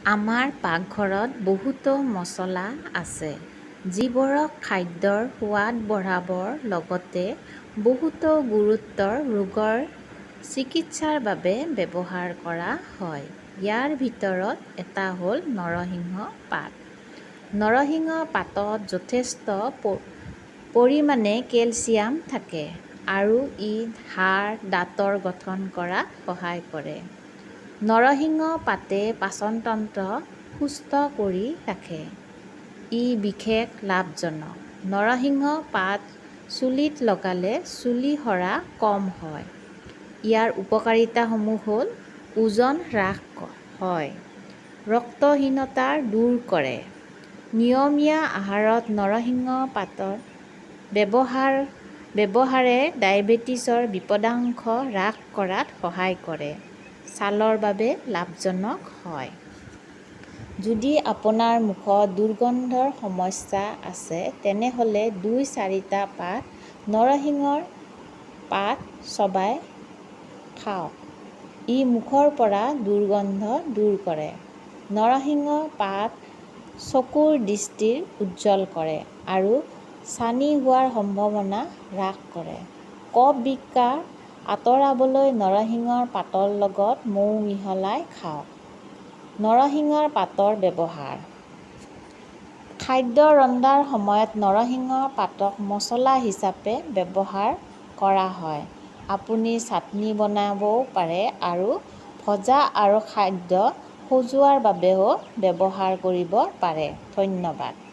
আমাৰ পাকঘৰত বহুতো মছলা আছে, যিবোৰক খাদ্যৰ সোৱাদ বঢ়াবৰ লগতে বহুতো গুৰুতৰ ৰোগৰ চিকিৎসাৰ বাবে ব্যৱহাৰ কৰা হয়। ইয়াৰ ভিতৰত এটা হ'ল নৰসিংহ পাত। নৰসিংহ পাতত যথেষ্ট পৰিমাণে কেলচিয়াম থাকে আৰু ই হাড়, দাঁতৰ গঠন কৰাত সহায় কৰে। নৰসিংহ পাতে পাচনতন্ত্ৰ সুস্থ কৰি ৰাখে। ই বিশেষ লাভজনক। নৰসিংহ পাত চুলিত লগালে চুলি সৰা কম হয়। ইয়াৰ উপকাৰিতাসমূহ হ'ল ওজন হ্ৰাস হয়, ৰক্তহীনতা দূৰ কৰে। নিয়মীয়া আহাৰত নৰসিংহ পাতৰ ব্যৱহাৰে ডায়েবেটিছৰ বিপদাশংকা হ্ৰাস কৰাত সহায় কৰে। ছালৰ বাবে লাভজনক হয়। যদি আপোনাৰ মুখত দুৰ্গন্ধৰ সমস্যা আছে, তেনেহ'লে ২-৪টা পাত নৰসিংহৰ পাত চোবাই খাওক। ই মুখৰ পৰা দুৰ্গন্ধ দূৰ কৰে। নৰসিংহ পাত চকুৰ দৃষ্টি উজ্জ্বল কৰে আৰু ছানি হোৱাৰ সম্ভাৱনা হ্ৰাস কৰে। কফ বিকাৰ আঁতৰাবলৈ নৰসিংহৰ পাতৰ লগত মৌ মিহলাই খাওক। নৰসিংহৰ পাতৰ ব্যৱহাৰ: খাদ্য ৰন্ধাৰ সময়ত নৰসিংহৰ পাতক মছলা হিচাপে ব্যৱহাৰ কৰা হয়। আপুনি চাটনি বনাবও পাৰে আৰু ভজা আৰু খাদ্য সজোৱাৰ বাবেও ব্যৱহাৰ কৰিব পাৰে। ধন্যবাদ।